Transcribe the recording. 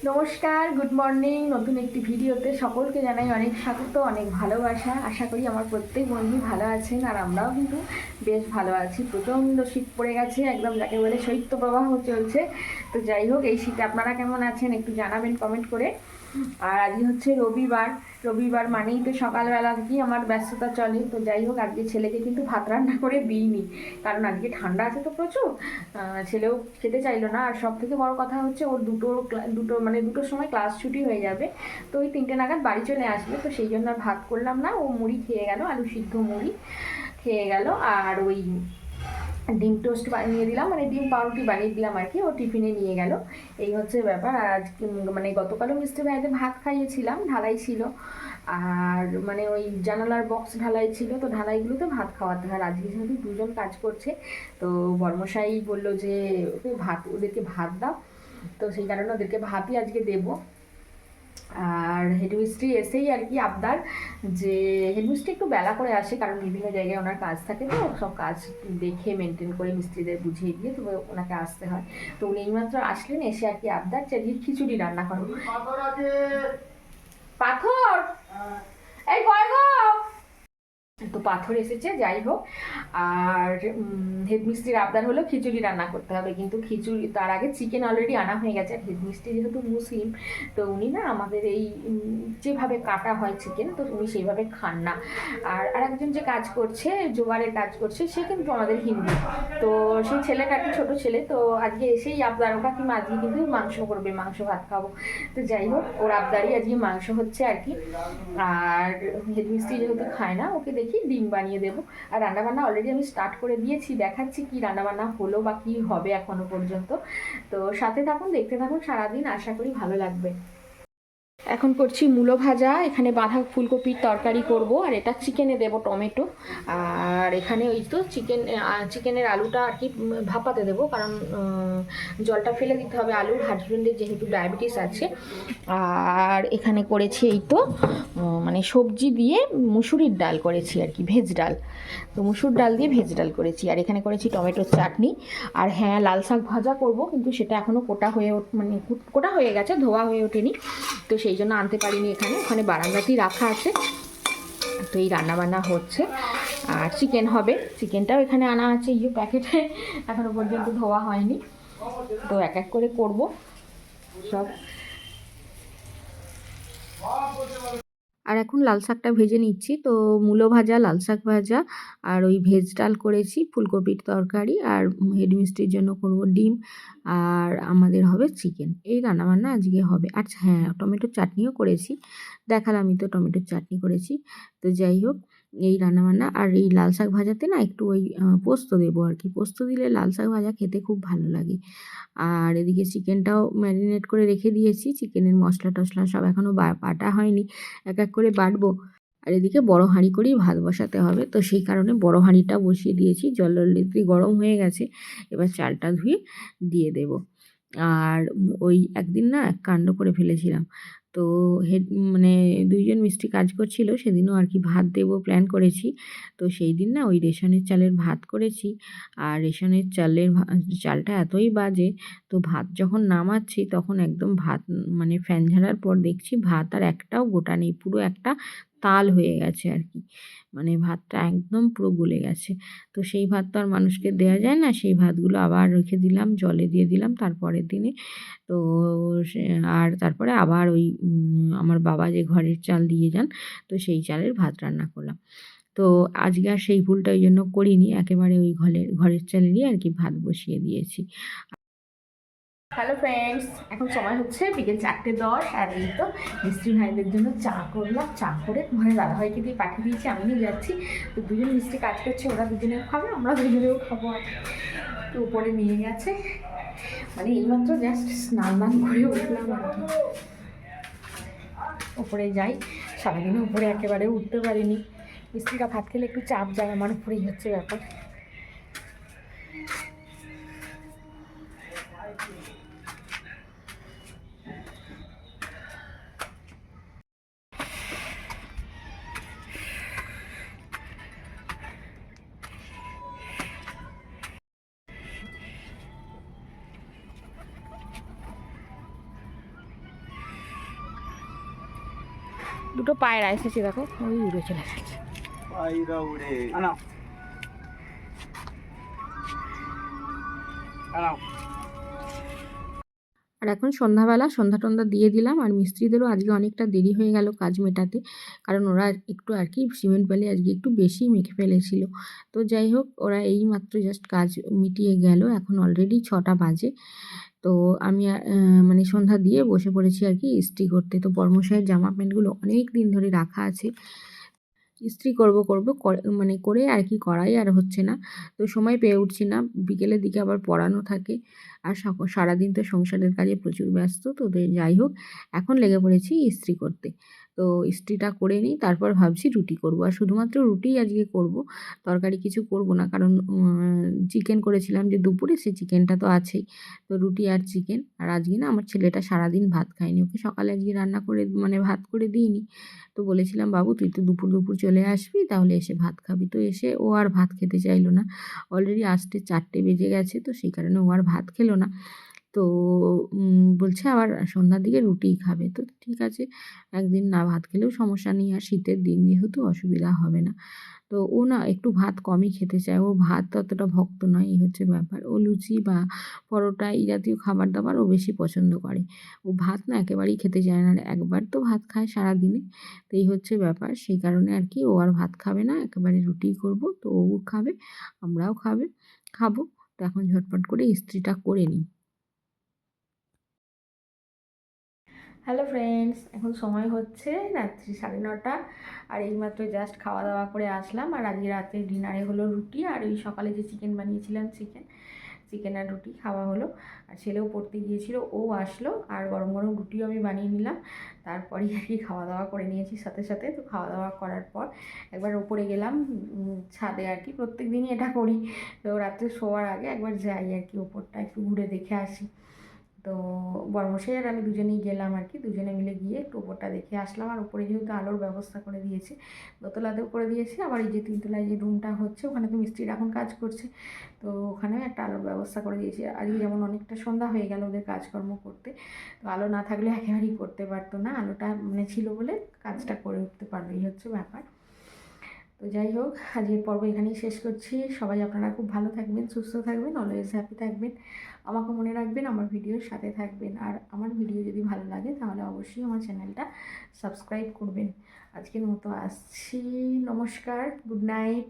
নমস্কার, good morning. নতুন একটি ভিডিওতে সকলকে জানাই অনেক স্বাগত, অনেক ভালোবাসা। আশা করি আমার প্রত্যেক বন্ধু ভালো আছেন, আর আমরাও কিন্তু বেশ ভালো আছি। প্রচণ্ড শীত পড়ে গেছে, একদম যাকে বলে শৈত্যপ্রবাহ চলছে। তো যাই হোক, এই শীতে আপনারা কেমন আছেন একটু জানাবেন কমেন্ট করে। আর আজকে হচ্ছে রবিবার। রবিবার মানেই তো সকালবেলা থেকেই আমার ব্যস্ততা চলে। তো যাই হোক, আজকে ছেলেকে কিন্তু ভাত রান্না করে দিইনি, কারণ আজকে ঠান্ডা আছে তো প্রচুর। ছেলেও খেতে চাইলো না। আর সব থেকে বড় কথা হচ্ছে ওর দুটোর সময় ক্লাস ছুটি হয়ে যাবে। তো ওই 3টে নাগাদ বাড়ি চলে আসবে। তো সেই জন্য আর ভাত করলাম না, ও মুড়ি খেয়ে গেল, আলু সিদ্ধ মুড়ি খেয়ে গেল। আর ওই ডিম টোস্ট বানিয়ে দিলাম, মানে ডিম পাউরুটি বানিয়ে দিলাম আর কি, ও টিফিনে নিয়ে গেল। এই হচ্ছে ব্যাপার। আর আজ মানে গতকালও মিষ্টি ভাইয়াতে ভাত খাইয়েছিলাম, ঢালাই ছিল। আর মানে ওই জানালার বক্স ঢালাই ছিল, তো ঢালাইগুলোতে ভাত খাওয়াতে হয়। আজকে যেহেতু দুজন কাজ করছে, তো বর্মশাই বললো যে ওদেরকে ভাত দাও। তো সেই কারণে ওদেরকে ভাতই আজকে দেবো। আর হেডমিস্ত্রি এসেই আর কি আবদার, যে হেডমিস্ত্রি একটু বেলা করে আসে, কারণ বিভিন্ন জায়গায় ওনার কাজ থাকে, তো সব কাজ দেখে মেনটেন করে মিস্ত্রিদের বুঝিয়ে দিয়ে তবে ওনাকে আসতে হয়। তো উনি এইমাত্র আসলেন, এসে আর কি আবদার যে খিচুড়ি রান্না করো। পাথর, এই কয় গো। তো পাথর এসেছে, যাই হোক। আর হেডমিস্ত্রির আবদার হলো খিচুড়ি রান্না করতে হবে, কিন্তু খিচুড়ি তার আগে চিকেন অলরেডি আনা হয়ে গেছে। আর হেডমিস্ত্রি যেহেতু মুসলিম, তো উনি না আমাদের এই যেভাবে কাটা হয় চিকেন, তো উনি সেইভাবে খান না। আর আরেকজন যে কাজ করছে, জোগাড়ের কাজ করছে, সে কিন্তু আমাদের হিন্দু। তো সেই ছেলেটা কি ছোট ছেলে, তো আজকে এসেই আবদার, ও কাকিমা আজকে কিন্তু মাংস করবে, মাংস ভাত খাবো। তো যাই হোক, ওর আবদারই আজকে মাংস হচ্ছে আর কি। আর হেডমিস্ত্রি যেহেতু খায় না, ওকে দেখি ডিম বানিয়ে দেবো। আর রান্নাবান্না অলরেডি আমি স্টার্ট করে দিয়েছি, দেখাচ্ছি কি রান্নাবান্না হলো বা কি হবে এখনো পর্যন্ত। তো সাথে থাকুন, দেখতে থাকুন সারাদিন, আশা করি ভালো লাগবে। এখন করছি মূলো ভাজা, এখানে বাঁধা ফুলকপির তরকারি করব, আর এটা চিকেনে দেব টমেটো। আর এখানে ওই তো চিকেনের আলুটা আর কি ভাপাতে দেবো, কারণ জলটা ফেলে দিতে হবে আলুর, হাজবেন্ডের যেহেতু ডায়াবেটিস আছে। আর এখানে করেছি এই তো মানে সবজি দিয়ে মুসুরির ডাল করেছি আর কি, ভেজ ডাল। তো মুসুর ডাল দিয়ে ভেজ ডাল করেছি। আর এখানে করেছি টমেটোর চাটনি। আর হ্যাঁ, লাল শাক ভাজা করব, কিন্তু সেটা এখনও কোটা হয়ে গেছে, ধোয়া হয়ে ওঠেনি। তো সেই জন্য আনতে পারিনি, ওখানে বারান্দাতেই রাখা আছে। তো এই রান্নাবান্না হচ্ছে। আর চিকেন হবে, চিকেনটাও এখানে আনা আছে এই প্যাকেটে, এখনও পর্যন্ত ধোয়া হয়নি। তো এক এক করে করব সব। আর এখন লাল শাকটা ভেজে নিচ্ছি। তো মূলো ভাজা, লাল শাক ভাজা, আর ওই ভেজ ডাল করেছি, ফুলকপির তরকারি, আর হেডমিস্ত্রির জন্য করব ডিম, আর আমাদের হবে চিকেন। এই রান্নাবান্না আজকে হবে। আচ্ছা হ্যাঁ, টমেটোর চাটনিও করেছি, দেখালামই তো টমেটোর চাটনি করেছি। তো যাই হোক, এই রান্নাবান্না। আর এই লাল শাক ভাজাতে না একটু ওই পোস্ত দেবো আর কি, পোস্ত দিলে লাল শাক ভাজা খেতে খুব ভালো লাগে। আর এদিকে চিকেনটাও ম্যারিনেট করে রেখে দিয়েছি, চিকেনের মশলা টশলা সব এখনও বাটা হয়নি, এক এক করে বাটবো। আর এদিকে বড় হাঁড়ি করেই ভাত বসাতে হবে, তো সেই কারণে বড় হাঁড়িটা বসিয়ে দিয়েছি, জল অলরেডি গরম হয়ে গেছে। এবার চালটা ধুয়ে দিয়ে দেব। আর ওই একদিন না এক কাণ্ড করে ফেলেছিলাম। তো হেড মানে 2জন মিস্ত্রি কাজ করছিল, সেদিনও আর কি ভাত দেবো প্ল্যান করেছি। তো সেই দিন না ওই রেশনের চালের ভাত করেছি। আর রেশনের চালটা এতই বাজে, তো ভাত যখন নামাচ্ছি তখন একদম ভাত মানে ফ্যান ঝাড়ার পর দেখছি ভাত আর একটাও গোটা নেই, পুরো একটা তাল হয়ে গেছে আর কি, মানে ভাতটা একদম পুরো গলে গেছে। তো সেই ভাত তো আর মানুষকে দেওয়া যায় না, সেই ভাতগুলো আবার রেখে দিলাম, জলে দিয়ে দিলাম তারপরের দিনে। তো আর তারপরে আবার ওই আমার বাবা যে ঘরের চাল দিয়ে যান, তো সেই চালের ভাত রান্না করলাম। তো আজকে আর সেই ভুলটা ওই জন্য করিনি, একেবারে ওই ঘরের চালেরই আর কি ভাত বসিয়ে দিয়েছি। হ্যালো ফ্রেন্ডস, এখন সময় হচ্ছে বিকেল 4:10। আর এই তো মিস্ত্রি ভাইদের জন্য চা করলাম, চা করে ঘরে দাদাভাইকে দিয়ে পাঠিয়ে দিয়েছি, আমিও যাচ্ছি। তো 2জন মিস্ত্রি কাজ করছে, ওরা 2জনেও খাবে, আমরা 2জনেও খাবো আর কি। তো উপরে নিয়ে গেছে, মানে এইমাত্র জাস্ট স্নান করে উঠলাম আর কি। উপরে যাই, সারাদিনে উপরে একেবারে উঠতে পারিনি। মিস্ত্রিরা ভাত খেলে একটু চাপ যায়, আমার উপরেই হচ্ছে ব্যাপার। দুটো পায়রা এসেছে, দেখো ওই উড়ে চলে গেছে। পায়রা উড়ে আনাও আনাও। আর এখন সন্ধ্যাবেলা সন্ধ্যা টন্ধা দিয়ে দিলাম, আর মিস্ত্রিদেরও আজকে অনেকটা দেরি হয়ে গেল কাজ মেটাতে, কারণ ওরা একটু আর কি সিমেন্ট বালি আজকে একটু বেশি মেখে ফেলেছিল। তো যাই হোক, ওরা এই মাত্র জাস্ট কাজ মিটিয়ে গেল, এখন অলরেডি 6টা বাজে। তো আমি মানে সন্ধ্যা দিয়ে বসে পড়েছি আর কি ইস্ত্রি করতে। তো বর্মশাইয়ের জামা প্যান্টগুলো অনেক দিন ধরে রাখা আছে, ইস্ত্রি করব মানে করে আর কি করাই আর হচ্ছে না। তো সময় পেয়ে উঠছি না, বিকেলের দিকে আবার পড়ানো থাকে, আর সারাদিন তো সংসারের কাজে প্রচুর ব্যস্ত। তো যাই হোক, এখন লেগে পড়েছি ইস্ত্রি করতে। তো ইস্ত্রিটা করে নিই, তারপর ভাবছি রুটি করব, আর শুধুমাত্র রুটিই আজকে করব, তরকারি কিছু করব না, কারণ চিকেন করেছিলাম যে দুপুরে, সেই চিকেনটা তো আছেই। তো রুটি আর চিকেন। আর আজকে না আমার ছেলেটা সারাদিন ভাত খায়নি, ওকে সকালে আজকে রান্না করে মানে ভাত করে দিইনি। তো বলেছিলাম, বাবু তুই তো দুপুর দুপুর চলে আসবি, তাহলে এসে ভাত খাবি। তো এসে ও আর ভাত খেতে চাইলো না, অলরেডি আসতে 4টে বেজে গেছে, তো সেই কারণে ও আর ভাত খেলো না। তো বলছে আবার সন্ধ্যার দিকে রুটিই খাবে। তো ঠিক আছে, একদিন না ভাত খেলেও সমস্যা নেই, আর শীতের দিন যেহেতু অসুবিধা হবে না। তো ও না একটু ভাত কমই খেতে চায়, ও ভাত অতটা ভক্ত নয়, এই হচ্ছে ব্যাপার। ও লুচি বা পরোটা এই জাতীয় খাবার দাবার ও বেশি পছন্দ করে। ও ভাত না একেবারেই খেতে চায় না, আর একবার তো ভাত খায় সারাদিনে। তো এই হচ্ছে ব্যাপার, সেই কারণে আর কি ও আর ভাত খাবে না, একেবারে রুটিই করব। তো ও খাবে, আমরাও খাবো। তো এখন ঝটপট করে ইস্ত্রিটা করে নিই। হ্যালো ফ্রেন্ডস, এখন সময় হচ্ছে রাত্রি 9:30, আর এইমাত্র জাস্ট খাওয়া দাওয়া করে আসলাম। আর আজকে রাতে ডিনারে হলো রুটি, আর ওই সকালে যে চিকেন বানিয়েছিলাম চিকেন আর রুটি খাওয়া হলো। আর ছেলেও পড়তে গিয়েছিল, ও আসলো, আর গরম গরম রুটিও আমি বানিয়ে নিলাম। তারপরেই আর কি খাওয়া দাওয়া করে নিয়েছি সাথে সাথে। তো খাওয়া দাওয়া করার পর একবার ওপরে গেলাম, ছাদে আর কি প্রত্যেক দিনই এটা করি। তো রাত্রে শোয়ার আগে একবার যাই আর কি ওপরটা একটু ঘুরে দেখে আসি। তো বর্মশাই আর আমি দুজনেই গেলাম আর কি, দুজনে মিলে গিয়ে একটু ওপরটা দেখে আসলাম। আর উপরে যেহেতু আলোর ব্যবস্থা করে দিয়েছে, দোতলাতেও করে দিয়েছে, আবার এই যে 3তলায় যে রুমটা হচ্ছে ওখানে তো মিস্ত্রিরা এখন কাজ করছে, তো ওখানেও একটা আলোর ব্যবস্থা করে দিয়েছে। আজকে যেমন অনেকটা সন্ধ্যা হয়ে গেল ওদের কাজকর্ম করতে, তো আলো না থাকলে একেবারেই করতে পারতো না, আলোটা মানে ছিল বলে কাজটা করে উঠতে পারবে, এই হচ্ছে ব্যাপার। তো যাই হোক, আজকের পর্ব এখানেই শেষ করছি। সবাই আপনারা খুব ভালো থাকবেন, সুস্থ থাকবেন, অলওয়েজ হ্যাপি থাকবেন। আমাকে মনে রাখবেন, আমার ভিডিওর সাথে থাকবেন। আর আমার ভিডিও যদি ভালো লাগে তাহলে অবশ্যই আমার চ্যানেলটা সাবস্ক্রাইব করবেন। আজকের মতো আসছি, নমস্কার, গুড নাইট।